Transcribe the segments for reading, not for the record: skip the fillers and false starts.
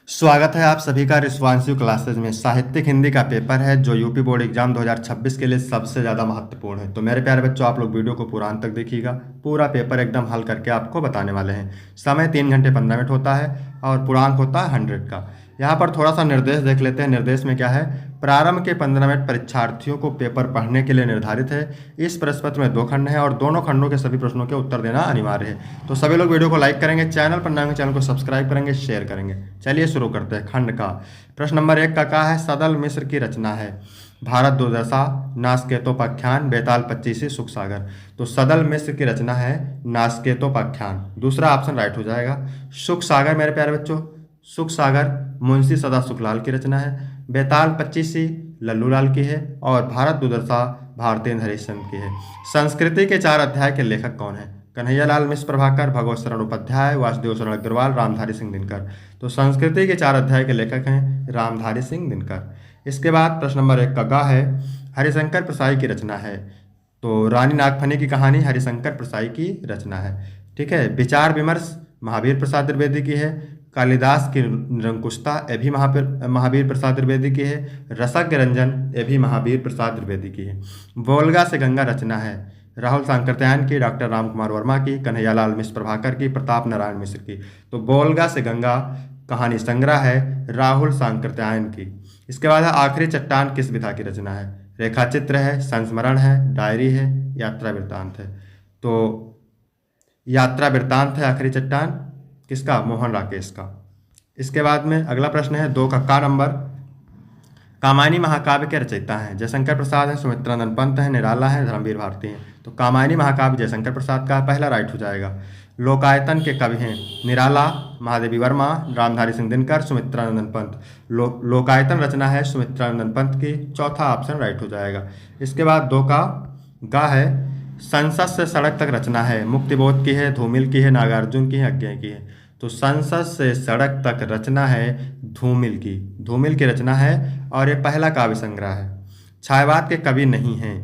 स्वागत है आप सभी का रिश्वांशु क्लासेज में। साहित्यिक हिंदी का पेपर है जो यूपी बोर्ड एग्जाम 2026 के लिए सबसे ज़्यादा महत्वपूर्ण है। तो मेरे प्यारे बच्चों, आप लोग वीडियो को पूरा अंत तक देखिएगा। पूरा पेपर एकदम हल करके आपको बताने वाले हैं। समय 3 घंटे 15 मिनट होता है और पूर्णांक होता है 100 का। यहाँ पर थोड़ा सा निर्देश देख लेते हैं। निर्देश में क्या है? प्रारंभ के 15 मिनट परीक्षार्थियों को पेपर पढ़ने के लिए निर्धारित है। इस प्रश्न पत्र में 2 खंड हैं और दोनों खंडों के सभी प्रश्नों के उत्तर देना अनिवार्य है। तो सभी लोग वीडियो को लाइक करेंगे, चैनल पर नए हैं चैनल को सब्सक्राइब करेंगे, शेयर करेंगे। चलिए शुरू करते हैं। खंड का प्रश्न नंबर 1 का क्या है? सदल मिश्र की रचना है भारत दुर्दशा, नासकेतोपाख्यान, बेताल पच्चीसी, सुख सागर। तो सदल मिश्र की रचना है नासकेतोपाख्यान। दूसरा ऑप्शन राइट हो जाएगा। सुख सागर मेरे प्यारे बच्चों, सुख सागर मुंशी सदा सुखलाल की रचना है। बेताल पच्चीसी लल्लू लाल की है और भारत दुर्दशा भारतेंद्र हरिश्चंद्र की है। संस्कृति के 4 अध्याय के लेखक कौन है? कन्हैयालाल मिश्र प्रभाकर, भगवत शरण उपाध्याय, वासुदेव शरण अग्रवाल, रामधारी सिंह दिनकर। तो संस्कृति के 4 अध्याय के लेखक हैं रामधारी सिंह दिनकर। इसके बाद प्रश्न नंबर 1 का गा है हरिशंकर प्रसाई की रचना है। तो रानी नागफनी की कहानी हरिशंकर प्रसाई की रचना है। ठीक है। विचार विमर्श महावीर प्रसाद द्विवेदी की है। कालिदास की निरंकुशता ये भी महावीर प्रसाद द्विवेदी की है। रसज्ञ रंजन ये भी महावीर प्रसाद द्विवेदी की है। वोल्गा से गंगा रचना है राहुल सांकृत्यायन की, डॉक्टर राम कुमार वर्मा की, कन्हैयालाल मिश्र प्रभाकर की, प्रताप नारायण मिश्र की। तो वोल्गा से गंगा कहानी संग्रह है राहुल सांकृत्यायन की। इसके बाद है आखिरी चट्टान किस विधा की रचना है? रेखाचित्र है, संस्मरण है, डायरी है, यात्रा वृत्तांत है। तो यात्रा वृत्तांत है आखिरी चट्टान। किसका? मोहन राकेश का। इसके बाद में अगला प्रश्न है 2 का नंबर। कामायनी महाकाव्य के रचयिता हैं जयशंकर प्रसाद हैं, सुमित्रानंद पंत हैं, निराला हैं, धर्मवीर भारती हैं। तो कामायनी महाकाव्य जयशंकर प्रसाद का पहला राइट हो जाएगा। लोकायतन के कवि हैं निराला, महादेवी वर्मा, रामधारी सिंह दिनकर, सुमित्रानंद पंत। लोकायतन रचना है सुमित्रानंद पंत की। चौथा ऑप्शन राइट हो जाएगा। इसके बाद 2 का गा है संसद से सड़क तक रचना है मुक्तिबोध की है, धूमिल की है, नागार्जुन की है, अज्ञेय की है। तो संसद से सड़क तक रचना है धूमिल की रचना है और ये पहला काव्य संग्रह है। छायावाद के कवि नहीं हैं।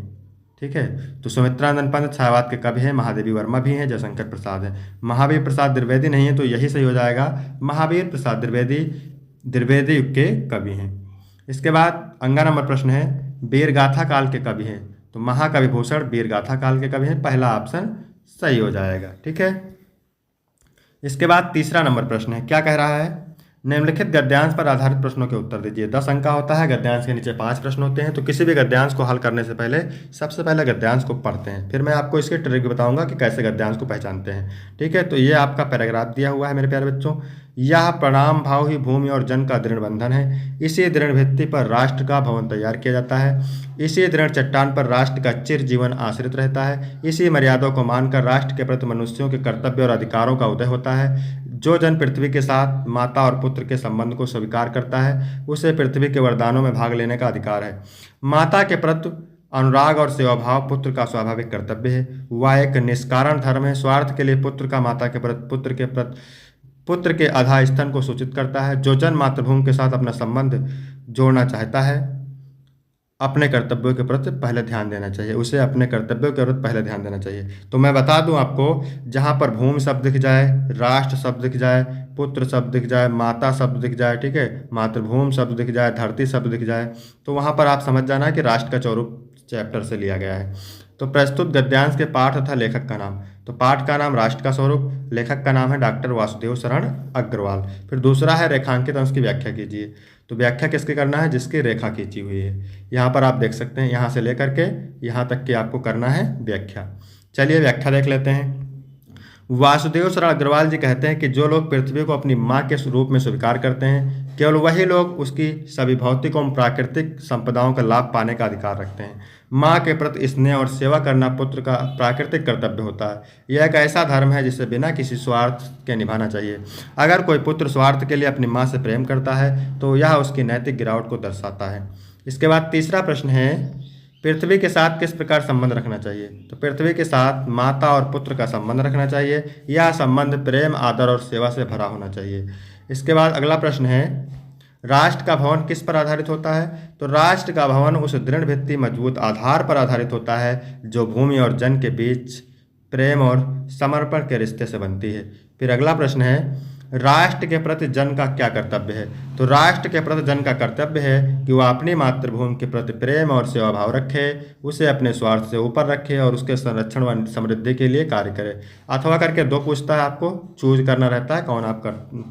ठीक है। तो सुमित्रानंद पंत छायावाद के कवि हैं, महादेवी वर्मा भी हैं, जयशंकर प्रसाद हैं। महावीर प्रसाद द्विवेदी नहीं है, तो यही सही हो जाएगा। महावीर प्रसाद द्विवेदी युग के कवि हैं। इसके बाद अगला नंबर प्रश्न है वीरगाथा काल के कवि हैं। तो महाकवि भूषण वीरगाथा काल के कवि हैं। पहला ऑप्शन सही हो जाएगा। ठीक है। इसके बाद तीसरा नंबर प्रश्न है, क्या कह रहा है? निम्नलिखित गद्यांश पर आधारित प्रश्नों के उत्तर दीजिए। 10 अंक का होता है। गद्यांश के नीचे 5 प्रश्न होते हैं। तो किसी भी गद्यांश को हल करने से पहले सबसे पहले गद्यांश को पढ़ते हैं, फिर मैं आपको इसके ट्रिक बताऊंगा कि कैसे गद्यांश को पहचानते हैं। ठीक है। तो ये आपका पैराग्राफ दिया हुआ है मेरे प्यारे बच्चों। यह प्रणाम भाव ही भूमि और जन का दृढ़ बंधन है। इसी दृढ़ भित्ति पर राष्ट्र का भवन तैयार किया जाता है। इसी दृढ़ चट्टान पर राष्ट्र का चिर जीवन आश्रित रहता है। इसी मर्यादा को मानकर राष्ट्र के प्रति मनुष्यों के कर्तव्य और अधिकारों का उदय होता है। जो जन पृथ्वी के साथ माता और पुत्र के संबंध को स्वीकार करता है उसे पृथ्वी के वरदानों में भाग लेने का अधिकार है। माता के प्रति अनुराग और सेवा भाव पुत्र का स्वाभाविक कर्तव्य है। वह एक निष्कारण धर्म है। स्वार्थ के लिए पुत्र का माता के प्रति पुत्र के आधा स्तन को सूचित करता है। जो जन मातृभूमि के साथ अपना संबंध जोड़ना चाहता है अपने कर्तव्यों के प्रति पहले ध्यान देना चाहिए। उसे अपने कर्तव्यों के प्रति पहले ध्यान देना चाहिए। तो मैं बता दूं आपको, जहां पर भूमि शब्द दिख जाए, राष्ट्र शब्द दिख जाए, पुत्र शब्द दिख जाए, माता शब्द दिख जाए, ठीक है, मातृभूमि शब्द दिख जाए, धरती शब्द दिख जाए, तो वहां पर आप समझ जाना कि राष्ट्र का स्वरूप चैप्टर से लिया गया है। तो प्रस्तुत गद्यांश के पाठ तथा लेखक का नाम। तो पाठ का नाम राष्ट्र का स्वरूप, लेखक का नाम है डॉक्टर वासुदेव शरण अग्रवाल। फिर दूसरा है रेखांकित अंश की व्याख्या कीजिए। तो व्याख्या किसकी करना है? जिसकी रेखा खींची हुई है। यहाँ पर आप देख सकते हैं, यहाँ से लेकर के यहाँ तक की आपको करना है व्याख्या। चलिए व्याख्या देख लेते हैं। वासुदेव शरण अग्रवाल जी कहते हैं कि जो लोग पृथ्वी को अपनी माँ के रूप में स्वीकार करते हैं केवल वही लोग उसकी सभी भौतिक एवं प्राकृतिक संपदाओं का लाभ पाने का अधिकार रखते हैं। माँ के प्रति स्नेह और सेवा करना पुत्र का प्राकृतिक कर्तव्य होता है। यह एक ऐसा धर्म है जिसे बिना किसी स्वार्थ के निभाना चाहिए। अगर कोई पुत्र स्वार्थ के लिए अपनी माँ से प्रेम करता है तो यह उसकी नैतिक गिरावट को दर्शाता है। इसके बाद तीसरा प्रश्न है पृथ्वी के साथ किस प्रकार संबंध रखना चाहिए? तो पृथ्वी के साथ माता और पुत्र का संबंध रखना चाहिए। यह संबंध प्रेम, आदर और सेवा से भरा होना चाहिए। इसके बाद अगला प्रश्न है राष्ट्र का भवन किस पर आधारित होता है? तो राष्ट्र का भवन उस दृढ़ भित्ति मजबूत आधार पर आधारित होता है जो भूमि और जन के बीच प्रेम और समर्पण के रिश्ते से बनती है। फिर अगला प्रश्न है राष्ट्र के प्रति जन का क्या कर्तव्य है? तो राष्ट्र के प्रति जन का कर्तव्य है कि वह अपनी मातृभूमि के प्रति प्रेम और सेवा भाव रखे, उसे अपने स्वार्थ से ऊपर रखे और उसके संरक्षण व समृद्धि के लिए कार्य करे। अथवा करके दो पूछता है, आपको चूज करना रहता है कौन आप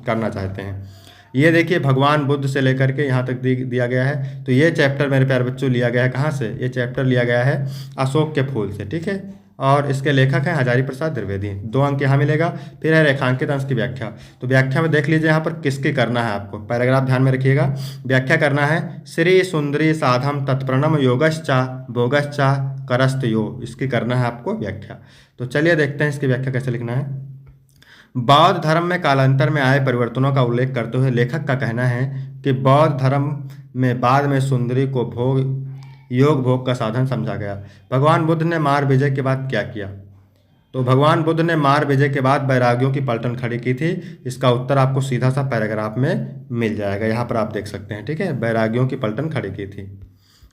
करना चाहते हैं। ये देखिए भगवान बुद्ध से लेकर के यहाँ तक दिया गया है। तो ये चैप्टर मेरे प्यारे बच्चों लिया गया है कहाँ से? ये चैप्टर लिया गया है अशोक के फूल से, ठीक है। और इसके लेखक हैं हजारी प्रसाद द्विवेदी। 2 अंक यहाँ मिलेगा। फिर है रेखांकित अंश की व्याख्या। तो व्याख्या में देख लीजिए यहाँ पर किसकी करना है आपको, पैराग्राफ ध्यान में रखिएगा। व्याख्या करना है श्री सुंदरी साधम तत्प्रणम योगश्चा भोगश्चा करस्त यो, इसकी करना है आपको व्याख्या। तो चलिए देखते हैं इसकी व्याख्या कैसे लिखना है। बौद्ध धर्म में कालांतर में आए परिवर्तनों का उल्लेख करते हुए लेखक का कहना है कि बौद्ध धर्म में बाद में सुंदरी को योग भोग का साधन समझा गया। भगवान बुद्ध ने मार विजय के बाद क्या किया? तो भगवान बुद्ध ने मार विजय के बाद वैरागियों की पलटन खड़ी की थी। इसका उत्तर आपको सीधा सा पैराग्राफ में मिल जाएगा, यहाँ पर आप देख सकते हैं, ठीक है। वैरागियों की पलटन खड़ी की थी।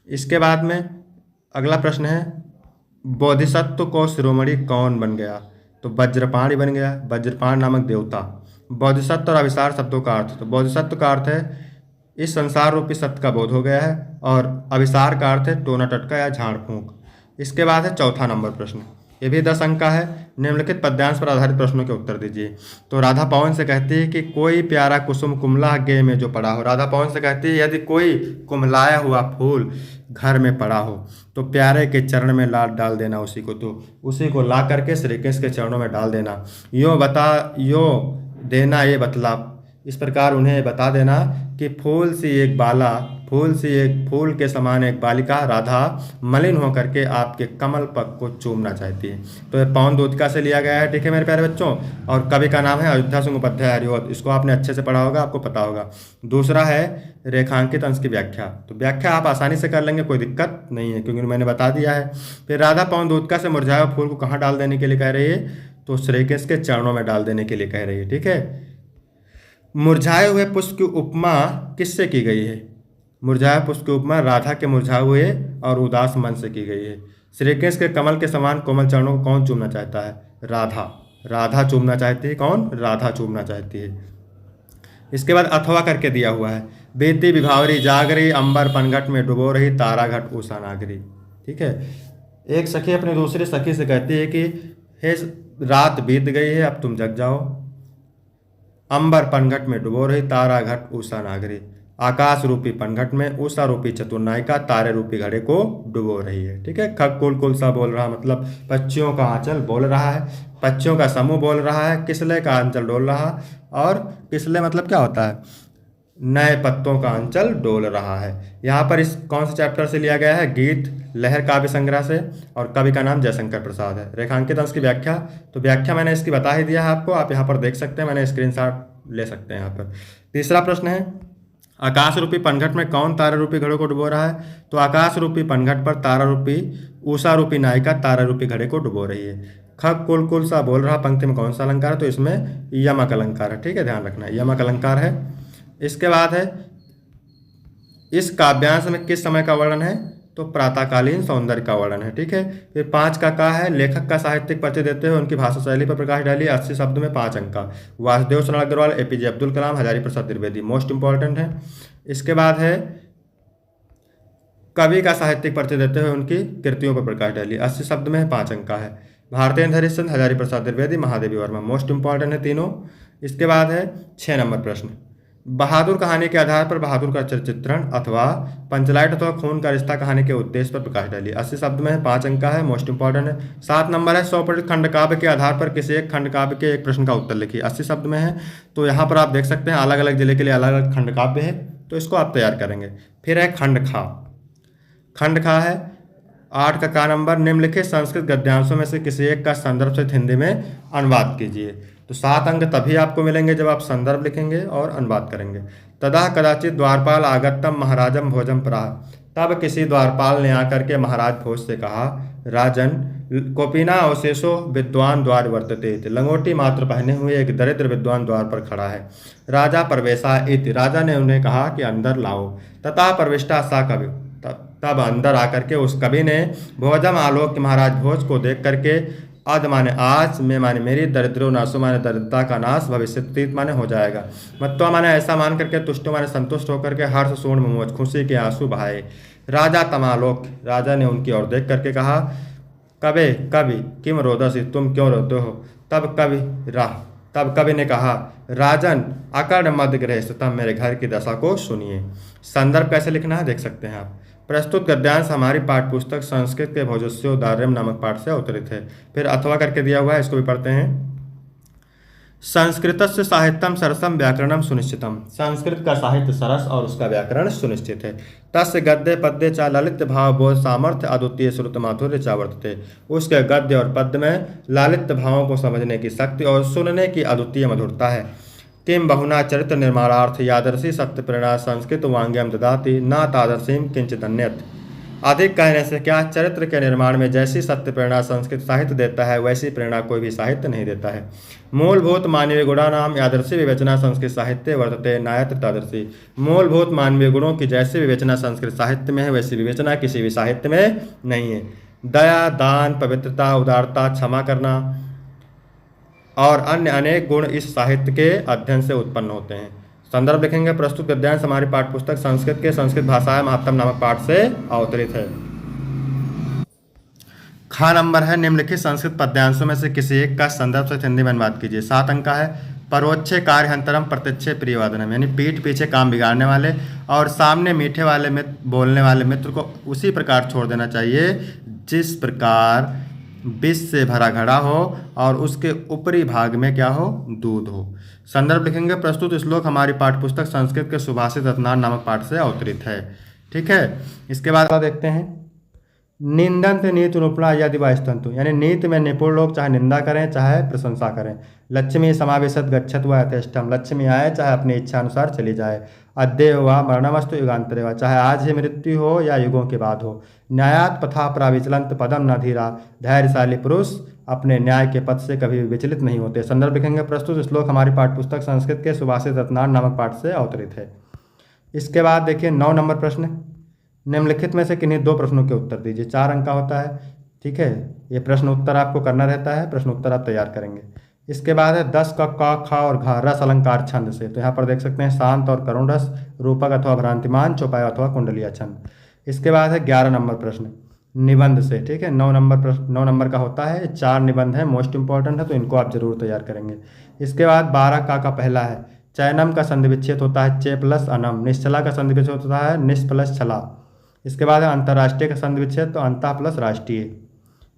इसके बाद में अगला प्रश्न है बोधिसत्व को शिरोमणि कौन बन गया? तो वज्रपाण ही बन गया, वज्रपाण नामक देवता। बोधिसत्व और अभिसार शब्दों का अर्थ, तो बोधिसत्व का अर्थ है इस संसार रूपी सत्य का बोध हो गया है, और अभिसार का अर्थ है टोना टटका या झाड़ फूंक। इसके बाद है चौथा नंबर प्रश्न, ये भी 10 अंक का है। निम्नलिखित पद्यांश पर आधारित प्रश्नों के उत्तर दीजिए। तो राधा पवन से कहती है कि कोई प्यारा कुसुम कुमला गे में जो पड़ा हो। राधा पवन से कहती है यदि कोई कुमलाया हुआ फूल घर में पड़ा हो तो प्यारे के चरण में डाल देना उसी को, तो उसी को ला करके श्री कृष्ण के चरणों में डाल देना। यो देना ये बतला, इस प्रकार उन्हें बता देना कि फूल सी एक फूल के समान एक बालिका राधा मलिन होकर के आपके कमल पग को चूमना चाहती है। तो ये पवन दूतिका से लिया गया है, ठीक है मेरे प्यारे बच्चों। और कवि का नाम है अयोध्या सिंह उपाध्याय हरिवंश, इसको आपने अच्छे से पढ़ा होगा, आपको पता होगा। दूसरा है रेखांकित अंश की व्याख्या। तो व्याख्या आप आसानी से कर लेंगे, कोई दिक्कत नहीं है क्योंकि मैंने बता दिया है। फिर राधा पवन दूतिका से मुरझाए हुए फूल को कहाँ डाल देने के लिए कह रही है? तो श्री कृष्ण के चरणों में डाल देने के लिए कह रही है, ठीक है। मुरझाए हुए पुष्प की उपमा किससे की गई है? मुरझाए पुष्प की उपमा राधा के मुरझाए हुए और उदास मन से की गई है। श्री कृष्ण के कमल के समान कोमल चरणों को कौन चूमना चाहता है? राधा चूमना चाहती है। कौन? राधा चूमना चाहती है। इसके बाद अथवा करके दिया हुआ है बीती विभावरी जागरी अंबर पनघट में डुबो रही तारा घट उषा नागरी, ठीक है। एक सखी अपनी दूसरी सखी से कहती है कि हे रात बीत गई है, अब तुम जग जाओ। अंबर पनघट में डुबो रही तारा घट उषा नागरी, आकाश रूपी पनघट में उषा रूपी चतुर्नायिका तारे रूपी घड़े को डुबो रही है, ठीक है। खग कुल कुल सा बोल रहा, मतलब पक्षियों का आंचल बोल रहा है, पक्षियों का समूह बोल रहा है, किसले का आंचल डोल रहा। और किसले मतलब क्या होता है? नए पत्तों का आंचल डोल रहा है। यहाँ पर इस कौन से चैप्टर से लिया गया है? गीत लहर काव्य संग्रह से, और कवि का नाम जयशंकर प्रसाद है। रेखांकित अंश की व्याख्या, तो व्याख्या मैंने इसकी बता ही दिया है आपको, आप यहाँ पर देख सकते हैं, मैंने स्क्रीनशॉट ले सकते हैं यहाँ पर। तीसरा प्रश्न है आकाश रूपी पनघट में कौन तारा रूपी घड़े को डुबो रहा है? तो आकाश रूपी पनघट पर तारा रूपी उषा रूपी नायिका तारा रूपी घड़े को डुबो रही है। खग कुल कुल सा बोल रहा पंक्ति में कौन सा अलंकार है? तो इसमें यमक अलंकार है, ठीक है, ध्यान रखना है, यमक अलंकार है। इसके बाद है इस काव्यांश में किस समय का वर्णन है? तो प्रातःकालीन सौंदर्य का वर्णन है, ठीक है। फिर 5 का है लेखक का साहित्यिक परिचय देते हुए उनकी भाषा शैली पर प्रकाश डालिए। 80 शब्द में 5 अंक का। वासुदेव शरण Agarwal, APJ Abdul Kalam, Hazari Prasad Dwivedi, most important है। इसके बाद है कवि का साहित्यिक परिचय देते हुए उनकी कृतियों पर प्रकाश डालिए। 80 शब्द में 5 अंक का है। भारतेंद्र हरिश्चंद्र, हजारी प्रसाद द्विवेदी, महादेवी वर्मा, मोस्ट इंपॉर्टेंट है तीनों। इसके बाद है 6 नंबर प्रश्न, बहादुर कहानी के आधार पर बहादुर का चित्रण अथवा पंचलाइट अथवा खून का रिश्ता कहानी के उद्देश्य पर प्रकाश डालिए। 80 शब्द में 5 अंक का है, मोस्ट इंपॉर्टेंट है। 7 नंबर है 100% खंडकाव्य के आधार पर किसी एक खंडकाव्य के एक प्रश्न का उत्तर लिखिए। 80 शब्द में है, तो यहाँ पर आप देख सकते हैं अलग अलग जिले के लिए अलग अलग खंडकाव्य है, तो इसको आप तैयार करेंगे। फिर है खंड खा है 8 का नंबर, निम्नलिखित संस्कृत गद्यांशों में से किसी एक का संदर्भ से हिंदी में अनुवाद कीजिए। तो 7 अंक तभी आपको मिलेंगे जब आप संदर्भ लिखेंगे और अनुवाद करेंगे। तदा कदाचित द्वारपाल आगतम महाराजम भोजम प्राह, तब किसी द्वारपाल ने आकर के महाराज भोज से कहा, राजन कोपिना अवशेषो विद्वान द्वार वर्तते, लंगोटी मात्र पहने हुए एक दरिद्र विद्वान द्वार पर खड़ा है। राजा प्रवेशा इति, राजा ने उन्हें कहा कि अंदर लाओ। तथा प्रविष्टा सा कवि, तब अंदर आकर के उस कवि ने भोजम आलोक महाराज भोज को देख करके अद माने आज, में माने मेरी, दरिद्रो नाशो माने दरिद्रता का नाश, भविष्य तीत माने हो जाएगा, मत्वा माने ऐसा मान करके, तुष्टो माने संतुष्ट होकर के, हर्ष सूर्ण मोज खुशी के आंसू बहाए। राजा तमालोक, राजा ने उनकी ओर देख करके कहा, कबे कवि किम रोदसी, तुम क्यों रोते हो। तब कवि ने कहा, राजन अकर्ण मध्य गृह स्थितम, मेरे घर की दशा को सुनिए। संदर्भ कैसे लिखना है देख सकते हैं आप। प्रस्तुत गद्यांश हमारी पाठ्य पुस्तक संस्कृत के भोजस्योदार्यम नामक पाठ से अवतरित है। फिर अथवा करके दिया हुआ है, इसको भी पढ़ते हैं। संस्कृतस्य साहित्यम सरसम व्याकरणम सुनिश्चितम, संस्कृत का साहित्य सरस और उसका व्याकरण सुनिश्चित है। तस्य गद्य पद्य चा ललित भाव बोध सामर्थ्य अद्वितीय श्रुत माधुर्य चा वर्तते, उसके गद्य और पद्य में लालित भावों को समझने की शक्ति और सुनने की अद्वितीय मधुरता है। किम बहुना चरित्र निर्माणार्थ यादर्शी सत्य प्रेरणा संस्कृत वांग्यम ददाति न तादर्शीम किंचित अन्यत्, अधिक कहने से क्या, चरित्र के निर्माण में जैसी सत्य प्रेरणा संस्कृत साहित्य देता है वैसी प्रेरणा कोई भी साहित्य नहीं देता है। मूलभूत मानवीय गुणानाम यादर्शी विवेचना संस्कृत साहित्य वर्तते नायत्र तादर्शी, मूलभूत मानवीय गुणों की जैसी विवेचना संस्कृत साहित्य में है वैसी विवेचना किसी भी साहित्य में नहीं है। दया, दान, पवित्रता, उदारता, क्षमा करना और अन्य अनेक गुण इस साहित्य के अध्ययन से उत्पन्न होते हैं। संदर्भ लिखेंगे। प्रस्तुत गद्यांश हमारी पाठ्यपुस्तक संस्कृत के संस्कृत भाषा महात्म नामक पाठ से अवतरित है। खा नंबर है, निम्नलिखित संस्कृत पद्यांशों में से किसी एक का संदर्भ से हिंदी में अनुवाद कीजिए। 7 अंक का है। परोक्षे कार्यहंतरम प्रत्यक्षे प्रियवादनम, यानी पीठ पीछे काम बिगाड़ने वाले और सामने मीठे वाले मित्र, बोलने वाले मित्र को उसी प्रकार छोड़ देना चाहिए जिस प्रकार विष से भरा घड़ा हो और उसके ऊपरी भाग में क्या हो, दूध हो। संदर्भ लिखेंगे। प्रस्तुत श्लोक हमारी पाठ्यपुस्तक संस्कृत के सुभाषित रत्नार नामक पाठ से अवतरित है। ठीक है, इसके बाद देखते हैं। निंदंत नीति निपुणा यदि वा स्तंतु, यानी नीति में निपुण लोग चाहे निंदा करें चाहे प्रशंसा करें। लक्ष्मी समावेशत गच्छत व यथेष्टम, लक्ष्मी आए चाहे अपनी इच्छा अनुसार चली जाए। अद्य व मरणमस्तु युगांतरे व, चाहे आज ही मृत्यु हो या युगों के बाद हो। न्यायात पथा प्राविचलंत पदम न धीरा, धैर्यशाली पुरुष अपने न्याय के पद से कभी विचलित नहीं होते। संदर्भ लिखेंगे। प्रस्तुत श्लोक हमारी पाठ्यपुस्तक संस्कृत के सुभाषित रत्नार नामक पाठ से अवतरित है। इसके बाद देखिए 9 नंबर प्रश्न। निम्नलिखित में से किन्हीं 2 प्रश्नों के उत्तर दीजिए। 4 अंक का होता है। ठीक है, ये प्रश्न उत्तर आपको करना रहता है, प्रश्न उत्तर आप तैयार करेंगे। इसके बाद है 10 का क, ख और घ रस अलंकार छंद से। तो यहाँ पर देख सकते हैं शांत और करुण रस, रूपक अथवा भ्रांतिमान, चौपाई अथवा कुंडलिया छंद। इसके बाद है 11 नंबर प्रश्न निबंध से। ठीक है, 9 नंबर का होता है। 4 निबंध है, मोस्ट इंपॉर्टेंट है, तो इनको आप जरूर तैयार करेंगे। इसके बाद 12 का पहला है। चैनम का संधि विच्छेद होता है चे प्लस अनम, निश्चला का संधि विच्छेद होता है निस प्लस छला। इसके बाद है अंतर्राष्ट्रीय का संधि विच्छेद, तो अंतः प्लस राष्ट्रीय।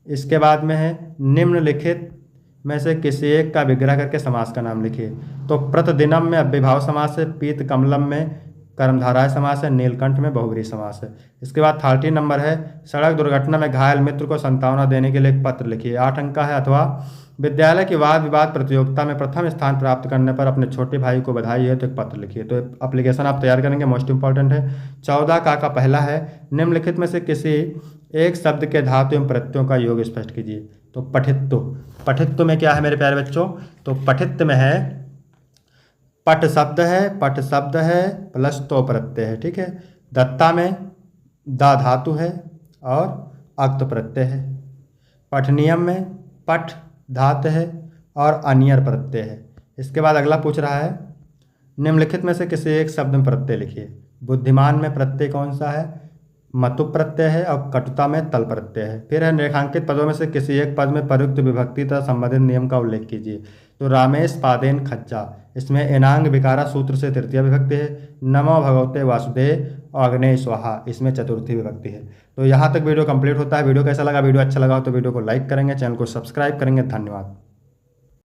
इसके बाद में है निम्नलिखित में से किसी एक का विग्रह करके समास का नाम लिखिए। तो प्रतिदिनम में अव्ययभाव समास है, पीत कमलम में कर्मधाराय समास है, नीलकंठ में बहुव्रीहि समास है। इसके बाद 13 नंबर है। सड़क दुर्घटना में घायल मित्र को सांत्वना देने के लिए एक पत्र लिखिए। 8 अंक का है। अथवा विद्यालय की वाद विवाद प्रतियोगिता में प्रथम स्थान प्राप्त करने पर अपने छोटे भाई को बधाई है, तो एक पत्र लिखिए। तो एप्लीकेशन आप तैयार करेंगे, मोस्ट इंपॉर्टेंट है। 14 का पहला है। निम्नलिखित में से किसी एक शब्द के धातु एवं प्रत्ययों का योग स्पष्ट कीजिए। तो पठित्व, पठित्व में क्या है मेरे प्यारे बच्चों, तो पठित्व में है पट शब्द है प्लस तो प्रत्यय है। ठीक है, दत्ता में दा धातु है और अक्त प्रत्यय है। पठनियम में पठ धातु है और अनियर प्रत्यय है। इसके बाद अगला पूछ रहा है निम्नलिखित में से किसी एक शब्द में प्रत्यय लिखिए। बुद्धिमान में प्रत्यय कौन सा है, मतु प्रत्यय है और कटुता में तल प्रत्यय है। फिर है रेखांकित पदों में से किसी एक पद में प्रयुक्त विभक्ति तथा संबंधित नियम का उल्लेख कीजिए। तो रामेश पादेन खच्चा, इसमें एनांग विकारा सूत्र से तृतीय विभक्ति है। नमो भगवते वासुदेव और अग्नेय स्वाहा, इसमें चतुर्थी विभक्ति है। तो यहाँ तक वीडियो कंप्लीट होता है। वीडियो कैसा लगा, वीडियो अच्छा लगा हो तो वीडियो को लाइक करेंगे, चैनल को सब्सक्राइब करेंगे। धन्यवाद।